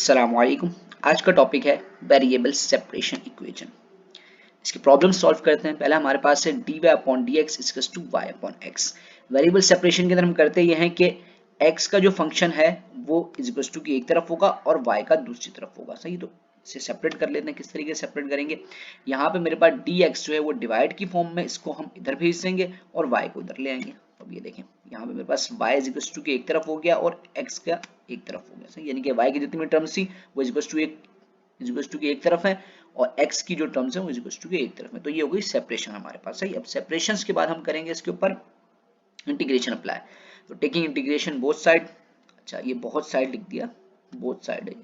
अस्सलाम वालेकुम। आज का टॉपिक है वेरिएबल सेपरेशन इक्वेशन। इसकी प्रॉब्लम सॉल्व करते हैं। पहला हमारे पास है dy upon D X equals to Y upon X. Variable separation के अंदर हम करते ये हैं कि x का जो फंक्शन है वो इक्वल्स टू की एक तरफ होगा और y का दूसरी तरफ होगा। सही, तो इसे सेपरेट कर लेते हैं। किस तरीके से सेपरेट करेंगे? यहाँ पे मेरे पास dx जो है वो डिवाइड की फॉर्म में, इसको हम इधर भेज देंगे और y को उधर ले आएंगे। अब ये देखें, यहाँ पे मेरे पास y इक्वल्स टू की एक तरफ हो गया और x का एक तरफ हो गया। सही, यानी कि y की जितनी भी टर्म्स थी वो इक्वल्स टू की एक तरफ है और x की जो टर्म्स है वो इक्वल्स टू की एक तरफ है। तो ये हो गई सेपरेशन हमारे पास। सही, अब सेपरेशन के बाद हम करेंगे इसके ऊपर इंटीग्रेशन अप्लाई। तो टेकिंग इंटीग्रेशन बोथ साइड, अच्छा ये बहुत साइड लिख दिया, बोथ साइड है,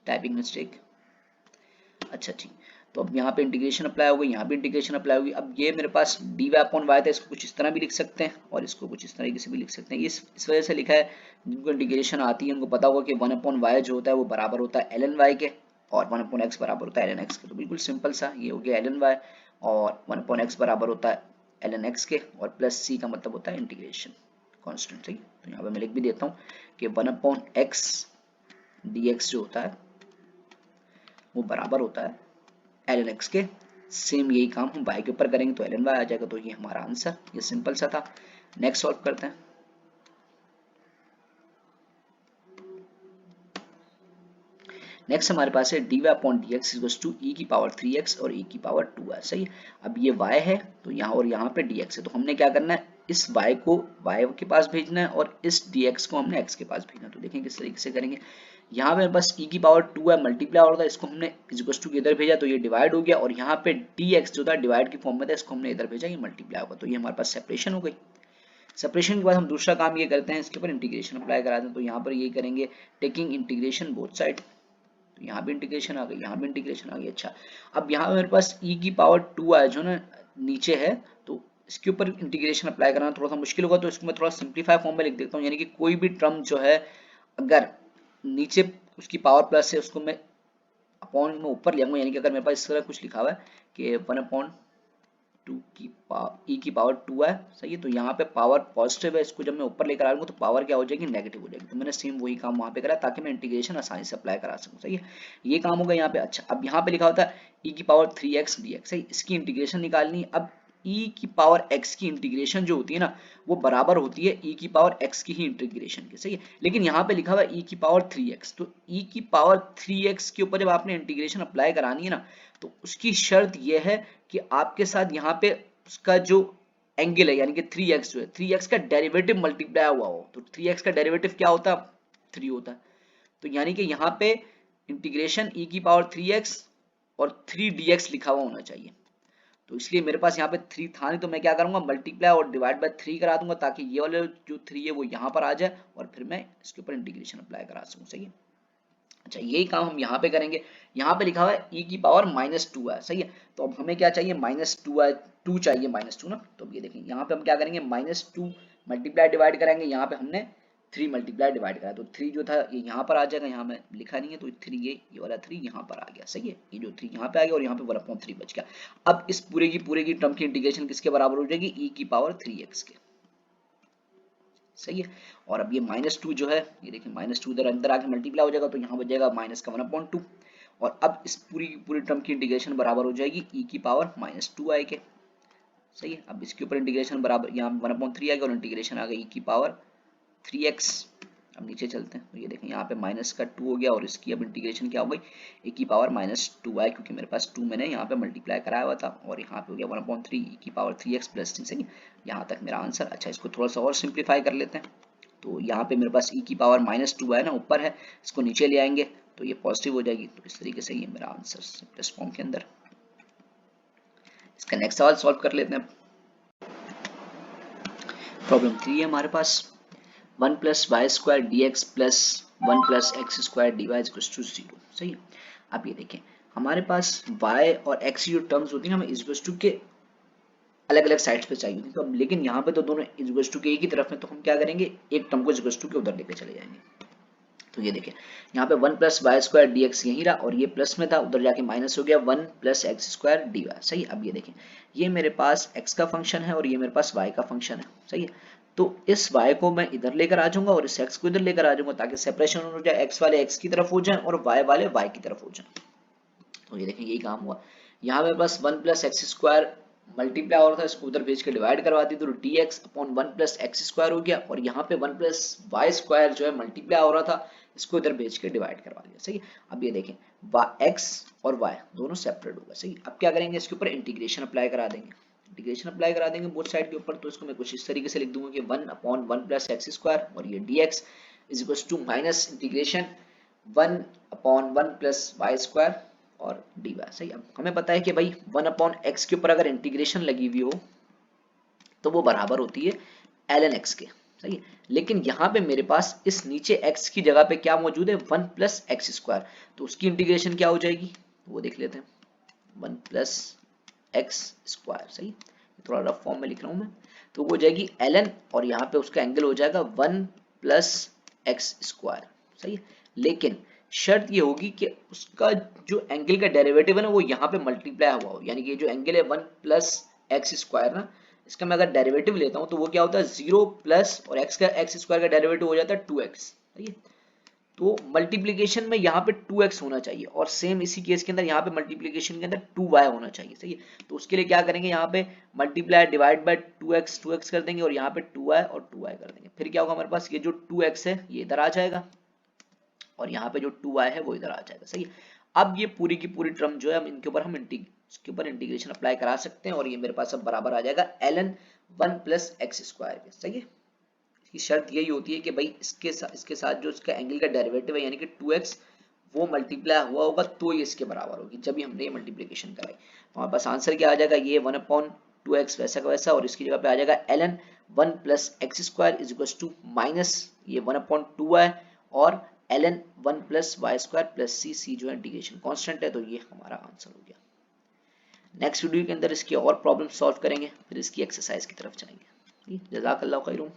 टाइपिंग मिस्टेक। अच्छा ठीक, तो अब यहाँ पे इंटीग्रेशन अप्लाई होगी, यहाँ पे इंटीग्रेशन अप्लाई होगी। अब ये मेरे पास dy अपॉन y था, इसको कुछ इस तरह भी लिख सकते हैं और इसको कुछ इस तरीके से भी लिख सकते हैं। इस वजह से लिखा है, जिनको इंटीग्रेशन आती है उनको पता होगा कि 1 अपॉन y जो होता है वो बराबर होता है ln y के और 1 अपॉन x बराबर होता है ln x के। तो बिल्कुल सिंपल सा ये हो गया ln y और 1 अपॉन x बराबर होता है ln x के और प्लस c का मतलब होता है इंटीग्रेशन कॉन्स्टेंट। सही, तो यहाँ पे मैं लिख भी देता हूँ कि 1 अपॉन x dx जो होता है वो बराबर होता है ln x के। सेम यही काम हम y के ऊपर करेंगे तो ln y आ जाएगा। तो ये हमारा आंसर, ये सिंपल सा था। नेक्स्ट सॉल्व करते हैं। नेक्स्ट हमारे पास है dy upon D X equals to e की पावर 3x और e की पावर 2 है। सही, अब ये y है तो यहाँ और यहाँ पे dx है, तो हमने क्या करना है, इस y को y के पास भेजना है और इस dx को हमने x के पास भेजना है। तो देखें किस तरीके से करेंगे। यहाँ पे बस e की पावर 2 है, मल्टीप्लाई हो रहा था, इसको हमने इक्वल्स टू इधर भेजा तो ये डिवाइड हो गया और यहाँ पे dx जो था डिवाइड की फॉर्म में था, इसको हमने इधर भेजा, ये मल्टीप्लाई होगा। तो ये हमारे पास सेपरेशन हो गई। सेपरेशन के बाद हम दूसरा काम ये करते हैं, इसके ऊपर इंटीग्रेशन अप्लाई कराते हैं। तो यहाँ पर ये करेंगे टेकिंग इंटीग्रेशन बोथ साइड। तो यहाँ भी इंटीग्रेशन आ गई, यहाँ भी इंटीग्रेशन आ गई। अच्छा, अब यहाँ मेरे पास e की पावर 2 आया जो ना नीचे है, तो इसके ऊपर इंटीग्रेशन अप्लाई करना थोड़ा सा मुश्किल होगा, तो इसको मैं थोड़ा सिंप्लीफाई फॉर्म में लिख देता हूँ। यानी कि कोई भी टर्म जो है अगर नीचे उसकी पावर प्लस है उसको मैं अपॉन में ऊपर ले आऊंगा। यानी कि अगर मेरे पास इस तरह कुछ लिखा हुआ है कि 1 अपॉन 2 की पावर e की पावर 2 है। सही है, तो यहाँ पे पावर पॉजिटिव है, इसको जब मैं ऊपर लेकर आऊंगा तो पावर क्या हो जाएगी, नेगेटिव हो जाएगी। तो मैंने सेम वही काम वहां पे करा ताकि मैं इंटीग्रेशन आसानी से अप्लाई करा सकूं। सही है, ये काम होगा यहाँ पे। अच्छा, अब यहाँ पे लिखा होता है e की पावर 3x dx। सही, इसकी इंटीग्रेशन निकालनी। अब e की पावर x की इंटीग्रेशन जो होती है ना वो बराबर होती है e की पावर x की ही इंटीग्रेशन के। सही है, लेकिन यहाँ पे लिखा हुआ है e की पावर 3x, तो e की पावर 3x के ऊपर जब आपने इंटीग्रेशन अप्लाई करानी है ना तो उसकी शर्त यह है कि आपके साथ यहाँ पे उसका जो एंगल है यानी कि 3x जो है 3x का डेरिवेटिव मल्टीप्लाई हुआ हो। तो 3x का डेरिवेटिव क्या होता है, 3 होता है। तो यानी कि यहाँ पे इंटीग्रेशन e की पावर 3x और 3dx लिखा हुआ होना चाहिए। तो इसलिए मेरे पास यहाँ पे 3 था नहीं, तो मैं क्या करूंगा, मल्टीप्लाई और डिवाइड बाय 3 करा दूंगा ताकि ये वाले जो 3 है वो यहाँ पर आ जाए और फिर मैं इसके ऊपर इंटीग्रेशन अप्लाई करा सकूं। सही है, अच्छा यही काम हम यहाँ पे करेंगे। यहाँ पे लिखा हुआ है e की पावर -2 है। सही है, तो अब हमें क्या चाहिए, -2 है, 2 चाहिए -2 ना। तो अब ये देखें यहाँ पे हम क्या करेंगे, -2 मल्टीप्लाई डिवाइड करेंगे। यहाँ पे हमने 3 मल्टीप्लाई डिवाइड करा तो 3 जो था ये यहाँ पर आ जाएगा, यहाँ में लिखा नहीं है तो 3 ये वाला 3 यहाँ पर आ गया। सही है, ये जो 3 यहाँ पे आ गया और यहाँ पे 1/3 बच गया। अब इस पूरे की टर्म की इंटीग्रेशन किसके बराबर हो जाएगी, e की पावर 3x के। सही है, और अब ये -2 जो है ये देखिए -2 इधर अंदर आके मल्टीप्लाई हो जाएगा तो यहाँ बच जाएगा माइनस का 1/2 और अब इस पूरी टर्म की इंटीग्रेशन बराबर हो जाएगी e की पावर -2 आए के। सही है, अब इसके ऊपर इंटीग्रेशन बराबर यहाँ 1/3 आएगा और इंटीग्रेशन आ गई e की पावर 3x। अब नीचे चलते हैं तो ये देखें यहाँ पे माइनस का 2 हो गया और इसकी अब इंटीग्रेशन क्या हो गई, e की पावर -2 आए, क्योंकि मेरे पास 2 मैंने यहाँ पे मल्टीप्लाई कराया हुआ था और यहाँ पे हो गया 1/3 e की पावर 3x प्लस 3। सही, यहाँ तक मेरा आंसर। अच्छा, इसको थोड़ा सा और सिंप्लीफाई कर लेते हैं। तो यहाँ पे मेरे पास e की पावर -2 है ना, ऊपर है, इसको नीचे ले आएंगे तो ये पॉजिटिव हो जाएगी। तो इस तरीके से ये मेरा आंसर सिंपलेस्ट फॉर्म के अंदर। इसका नेक्स्ट सवाल सॉल्व कर लेते हैं। प्रॉब्लम 3 है हमारे पास, 1 + y² dx plus 1 + x² dy = 0। सही है, अब ये देखें हमारे पास y और x की जो टर्म्स होती है हमें इक्वल्स टू के अलग अलग साइड्स पे चाहिए होती, तो अब लेकिन यहाँ पे तो दोनों इक्वल्स टू के एक ही तरफ में, तो हम क्या करेंगे, एक टर्म को इक्वल्स टू के उधर लेके चले जाएंगे। तो ये देखें यहाँ पे 1 + y² dx यही रहा और ये प्लस में था, उधर जाके माइनस हो गया 1 + x² dy। सही, अब ये देखें ये मेरे पास x का फंक्शन है और ये मेरे पास y का फंक्शन है। सही है, तो इस y को मैं इधर लेकर आ जाऊंगा और इस x को इधर लेकर आ जाऊंगा, ताकि सेपरेशन हो जाए, x वाले x की तरफ हो जाए और y वाले y की तरफ हो जाए। तो ये देखें यही काम हुआ। यहाँ मेरे पास 1 प्लस एक्स स्क्वायर मल्टीप्लाई हो रहा था, इसको उधर भेज के डिवाइड करवा दी तो dx upon 1 plus X square हो गया, और यहाँ पे 1 प्लस वाई स्क्वायर जो है मल्टीप्लाई हो रहा था, इसको इधर भेज के डिवाइड करवा दिया। सही। अब ये देखें x और y दोनों सेपरेट होगा। सही। अब क्या करेंगे, इसके ऊपर इंटीग्रेशन अप्लाई करा देंगे, इंटीग्रेशन अप्लाई करा देंगे बोथ साइड के ऊपर। तो इसको मैं कुछ इस तरीके से लिख दूंगा कि 1 अपॉन 1 प्लस एक्स स्क्वायर और ये dx is equal to minus integration 1 upon 1 plus Y square और dy। सही। अब हमें पता है कि भाई 1 अपॉन एक्स के ऊपर अगर इंटीग्रेशन लगी हुई हो तो वो बराबर होती है ln x के। सही है। लेकिन यहाँ पे मेरे पास इस नीचे x की जगह पे क्या मौजूद है, 1 प्लस एक्स स्क्वायर, तो उसकी इंटीग्रेशन क्या हो जाएगी वो देख लेते हैं, 1 प्लस एक्स स्क्वायर। सही। थोड़ा रफ फॉर्म में लिख रहा हूं मैं, तो वो हो जाएगी ln और यहाँ पे उसका एंगल हो जाएगा 1 प्लस एक्स स्क्वायर। सही है। लेकिन शर्त ये होगी कि उसका जो एंगल का डेरिवेटिव है ना वो यहाँ पे मल्टीप्लाई हुआ हो, यानी कि जो एंगल है 1 प्लस एक्स स्क्वायर ना, इसका मैं अगर डेरिवेटिव लेता हूँ तो वो क्या होता है 0 प्लस और एक्स का एक्स स्क्वायर का डेरिवेटिव हो जाता है 2x। सही है। तो मल्टीप्लीकेशन में यहाँ पे 2x होना चाहिए, और सेम इसी केस के अंदर यहाँ पे मल्टीप्लीकेशन के अंदर 2y होना चाहिए। सही है। तो उसके लिए क्या करेंगे, यहाँ पे मल्टीप्लाई डिवाइड बाय 2x कर देंगे और यहाँ पे 2y और 2y कर देंगे। फिर क्या होगा, हमारे पास ये जो 2x है ये इधर आ जाएगा और यहाँ पे जो 2y है वो इधर आ जाएगा। सही है। अब ये पूरी की पूरी टर्म जो है हम इनके ऊपर इसके ऊपर इंटीग्रेशन अप्लाई करा सकते हैं और ये मेरे पास अब बराबर आ जाएगा ln 1 प्लस एक्स स्क्वायर के। सही है। इसकी शर्त यही होती है कि भाई इसके साथ जो इसका एंगल का डेरिवेटिव है यानी कि 2x वो मल्टीप्लाई हुआ होगा तो ये इसके बराबर होगी, जब भी हमने ये मल्टीप्लिकेशन कराई। तो हमारे पास आंसर क्या आ जाएगा, ये 1 अपॉन 2x वैसा का वैसा, और इसकी जगह पे आ जाएगा ln 1 plus X square is equal to minus ये 1 अपॉन 2y और ln 1 plus Y square plus C जो है इंटीग्रेशन कांस्टेंट है। तो ये हमारा आंसर हो गया। नेक्स्ट वीडियो के अंदर इसकी और प्रॉब्लम सॉल्व करेंगे, फिर इसकी एक्सरसाइज की तरफ जाएंगे। जज़ाकल्लाहु खैरुन।